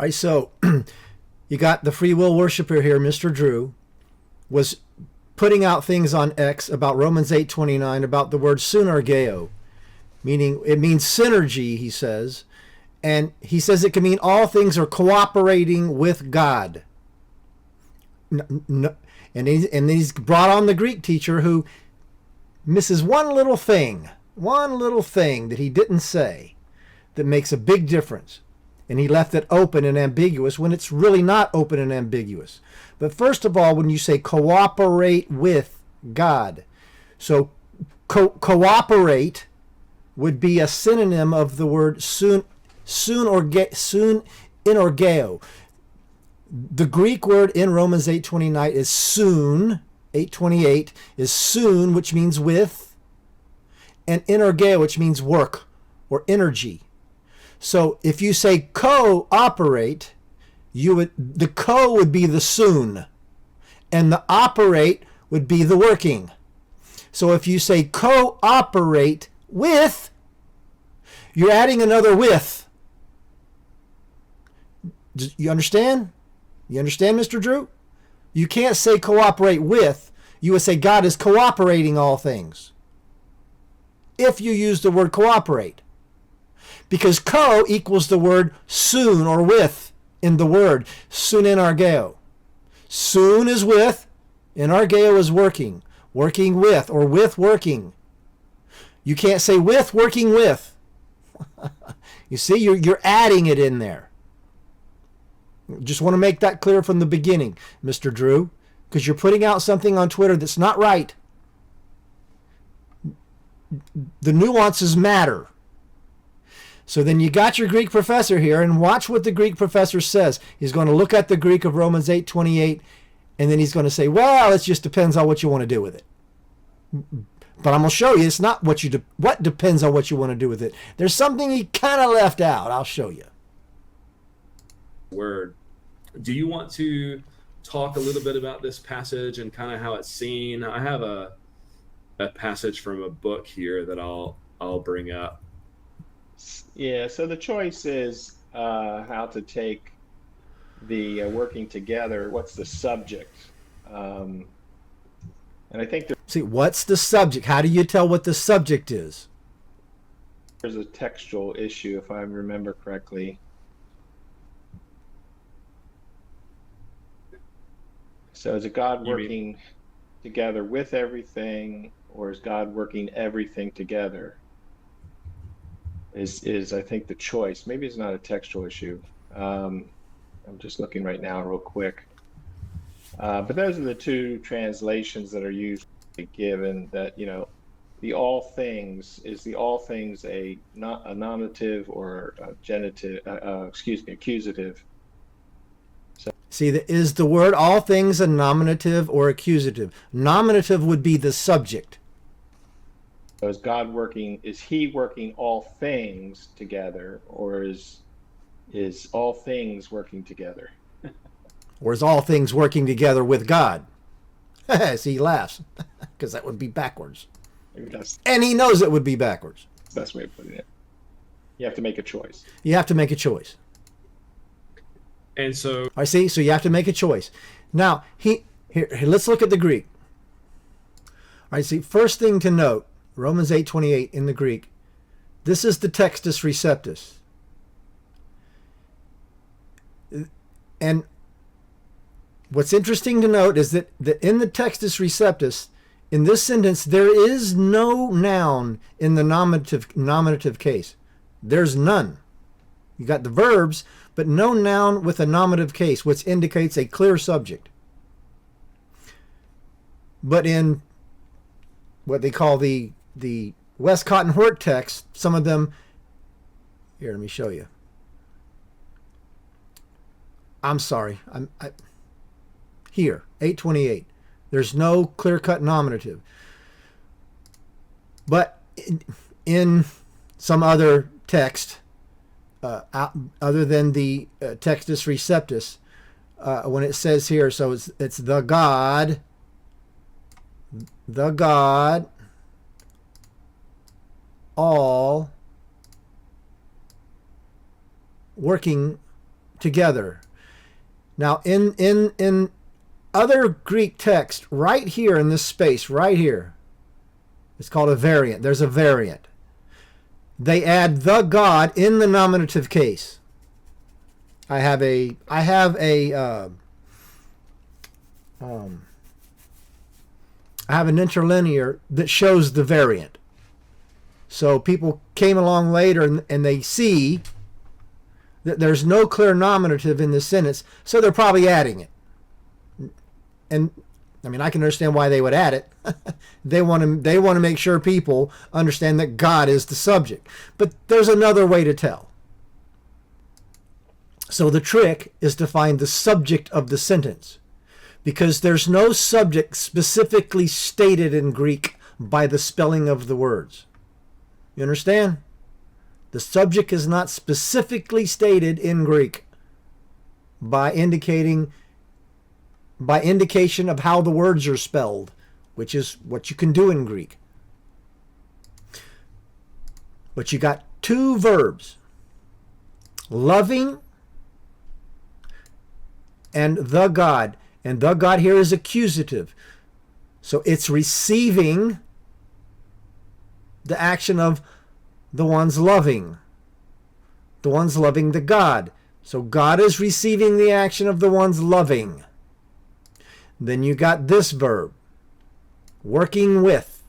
All right, so you got the free will worshiper here, Mr. Drew, was putting out things on X about Romans 8:29 about the word synergeo, meaning it means synergy, he says. And he says it can mean all things are cooperating with God. And he's brought on the Greek teacher who misses one little thing that he didn't say that makes a big difference. And he left it open and ambiguous when it's really not open and ambiguous. But first of all, when you say cooperate with God, so cooperate would be a synonym of the word inorgeo. The Greek word in Romans 8:29 is soon. 8:28 is soon, which means with, and inorgeo, which means work or energy. So if you say cooperate, the co would be the soon, and the operate would be the working. So if you say cooperate with, you're adding another with. You understand? You understand, Mr. Drew? You can't say cooperate with. You would say God is cooperating all things if you use the word cooperate. Because co equals the word soon or with in the word. Soon enargeo. Soon is with, enargeo is working. Working with or with working. You can't say with working with. You see, you're adding it in there. Just want to make that clear from the beginning, Mr. Drew, because you're putting out something on Twitter that's not right. The nuances matter. So then you got your Greek professor here, and watch what the Greek professor says. He's going to look at the Greek of Romans 8:28, and then he's going to say, well, it just depends on what you want to do with it. But I'm going to show you it's not what depends on what you want to do with it. There's something he kind of left out. I'll show you. Word. Do you want to talk a little bit about this passage and kind of how it's seen? I have a passage from a book here that I'll bring up. Yeah, so the choice is how to take the working together. What's the subject? And I think see, what's the subject? How do you tell what the subject is? There's a textual issue, if I remember correctly. So is it God working together with everything, or is God working everything together? Is I think the choice. Maybe it's not a textual issue. I'm just looking right now real quick. But those are the two translations that are usually given, that, you know, the all things, is the all things a nominative or a genitive, accusative? See, is the word all things a nominative or accusative? Nominative would be the subject. So is God working, is he working all things together, or is all things working together? Or is all things working together with God? See, he laughs, because that would be backwards. Maybe and he knows it would be backwards. That's the best way of putting it. You have to make a choice. You have to make a choice. And so I see. So you have to make a choice. Now, here, let's look at the Greek. All right, see, first thing to note, Romans 8:28 in the Greek, this is the Textus Receptus. And what's interesting to note is that in the Textus Receptus, in this sentence, there is no noun in the nominative case. There's none. You got the verbs, but no noun with a nominative case, which indicates a clear subject. But in what they call the Westcott and Hort text, some of them, here, let me show you. I'm sorry. Here, 8:28. There's no clear-cut nominative. But in some other text, other than the Textus Receptus, when it says here, so it's the God, all working together. Now, in other Greek text, right here in this space, right here, it's called a variant. There's a variant. They add the God in the nominative case. I have an interlinear that shows the variant. So people came along later and they see that there's no clear nominative in this sentence, so they're probably adding it. And I mean, I can understand why they would add it. They want to make sure people understand that God is the subject. But there's another way to tell. So the trick is to find the subject of the sentence, because there's no subject specifically stated in Greek by the spelling of the words. You understand? The subject is not specifically stated in Greek by indication of how the words are spelled, which is what you can do in Greek. But you got two verbs, loving and the God. And the God here is accusative. So it's receiving the action of the ones loving. The ones loving the God. So God is receiving the action of the ones loving. Then you got this verb, working with.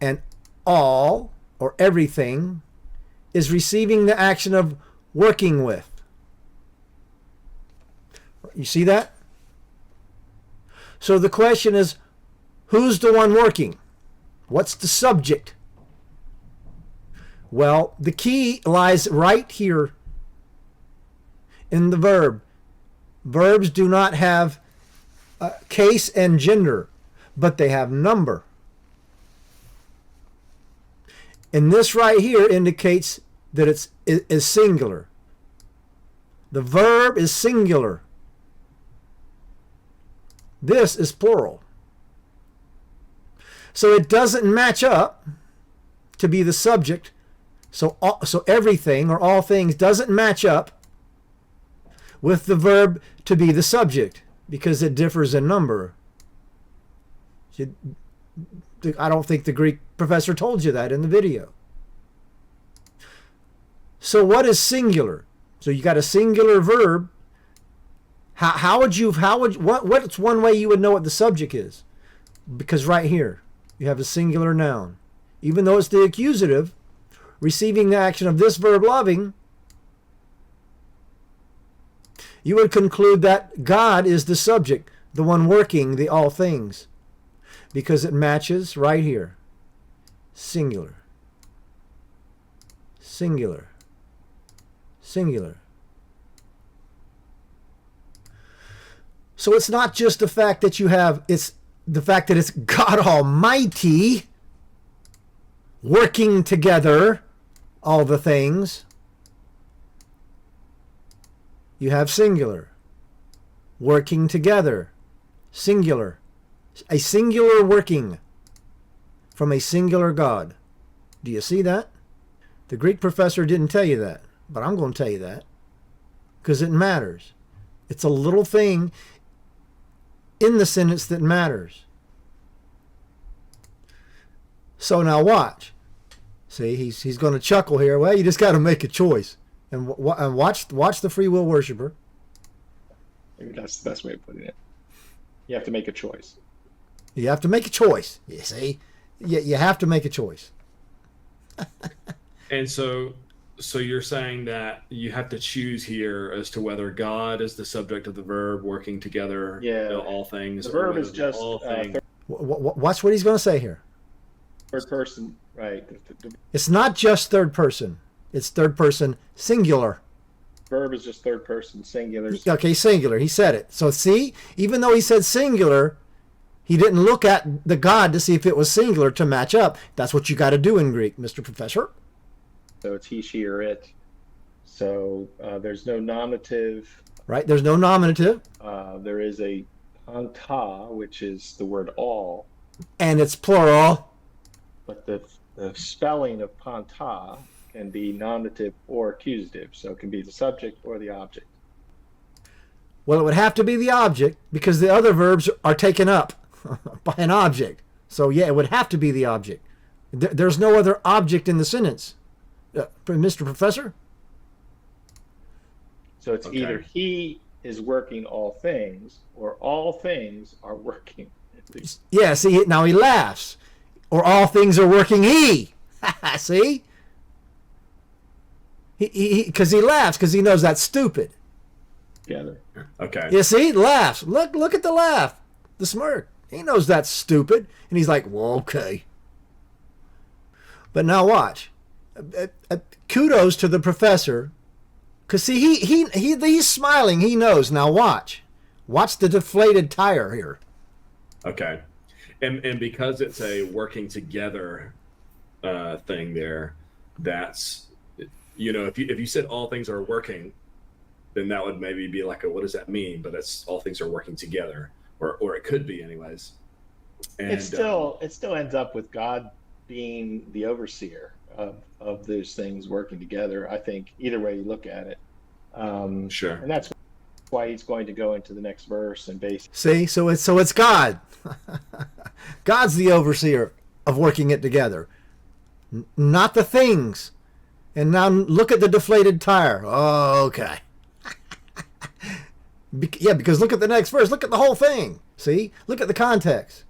And all, or everything, is receiving the action of working with. You see that? So the question is, who's the one working? What's the subject? Well, the key lies right here in the verb. Verbs do not have case and gender, but they have number. And this right here indicates that it is singular. The verb is singular. This is plural. So it doesn't match up to be the subject. So everything or all things doesn't match up with the verb to be the subject because it differs in number. I don't think the Greek professor told you that in the video. So what is singular? So you got a singular verb. What's one way you would know what the subject is? Because right here, you have a singular noun. Even though it's the accusative, receiving the action of this verb loving, you would conclude that God is the subject, the one working the all things, because it matches right here. Singular. Singular. Singular. So it's not just the fact that it's the fact that it's God Almighty working together all the things. You have singular. Working together. Singular. A singular working from a singular God. Do you see that? The Greek professor didn't tell you that, but I'm going to tell you that because it matters. It's a little thing in the sentence that matters. So now watch. See, he's going to chuckle here. Well, you just got to make a choice. And watch the free will worshiper. Maybe that's the best way of putting it. You have to make a choice. You have to make a choice. You see? You have to make a choice. And so you're saying that you have to choose here as to whether God is the subject of the verb working together, all things. The verb is just watch what he's going to say here. Third person, right? It's not just third person. It's third person singular. Verb is just third person singular. Okay, singular. He said it. So see, even though he said singular, he didn't look at the God to see if it was singular to match up. That's what you got to do in Greek, Mr. Professor. So it's he, she, or it. So there's no nominative. Right, there's no nominative. There is a panta, which is the word all. And it's plural. But the spelling of panta can be nominative or accusative. So it can be the subject or the object. Well, it would have to be the object because the other verbs are taken up by an object. So, yeah, it would have to be the object. There's no other object in the sentence. Mr. Professor? So it's either he is working all things or all things are working. Yeah, see, now he laughs. Or all things are working he. See? Because he laughs because he knows that's stupid. Together. Okay. Yeah, see, he laughs. Look at the laugh, the smirk. He knows that's stupid, and he's like, "Well, okay." But now watch. Kudos to the professor, because see, he's smiling. He knows. Now watch the deflated tire here. Okay. And because it's a working together thing there, that's, if you said all things are working, then that would maybe be like what does that mean? But it's all things are working together, or it could be anyways. And it still ends up with God being the overseer of those things working together. I think either way you look at it. Sure. And that's why he's going to go into the next verse and basically see. So it's God. God's the overseer of working it together, not the things. And now look at the deflated tire. Oh, okay. Yeah, because look at the next verse. Look at the whole thing. See? Look at the context.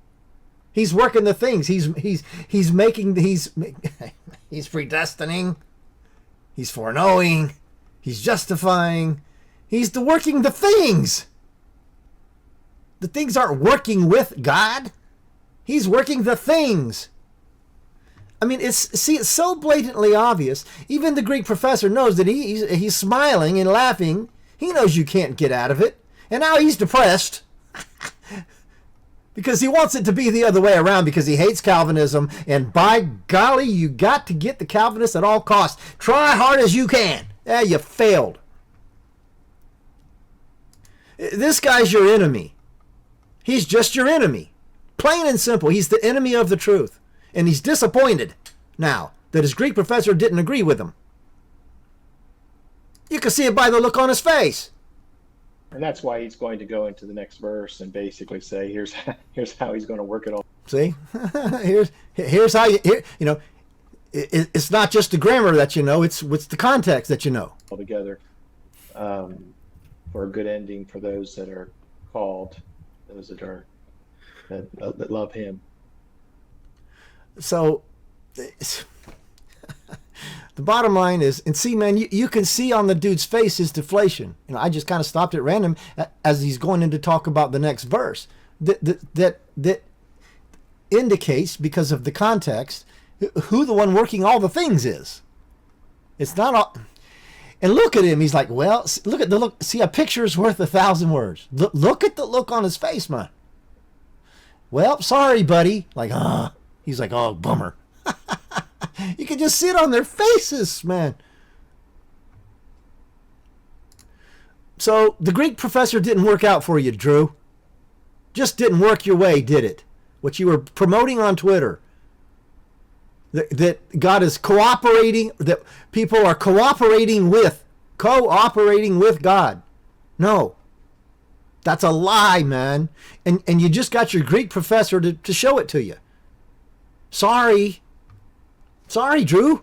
He's working the things. He's predestining. He's foreknowing. He's justifying. He's working the things. The things aren't working with God. He's working the things. I mean, it's so blatantly obvious. Even the Greek professor knows that he's smiling and laughing. He knows you can't get out of it. And now he's depressed because he wants it to be the other way around because he hates Calvinism. And by golly, you got to get the Calvinists at all costs. Try hard as you can. You failed. This guy's your enemy. He's just your enemy. Plain and simple. He's the enemy of the truth. And he's disappointed now that his Greek professor didn't agree with him. You can see it by the look on his face. And that's why he's going to go into the next verse and basically say, here's how he's going to work it all. See? here's how it's not just the grammar that you know, it's the context that you know. All together for a good ending for those that are called, those that love him. So the bottom line is, and see, man, you can see on the dude's face his deflation. I just kind of stopped at random as he's going in to talk about the next verse. That indicates, because of the context, who the one working all the things is. It's not all. And look at him. He's like, well, look at the look. See, a picture is worth 1,000 words. Look at the look on his face, man. Well, sorry, buddy. Like, he's like, oh, bummer. You can just see it on their faces, man. So the Greek professor didn't work out for you, Drew. Just didn't work your way, did it? What you were promoting on Twitter. That God is cooperating, that people are cooperating with God. No. That's a lie, man. And you just got your Greek professor to show it to you. Sorry, Drew.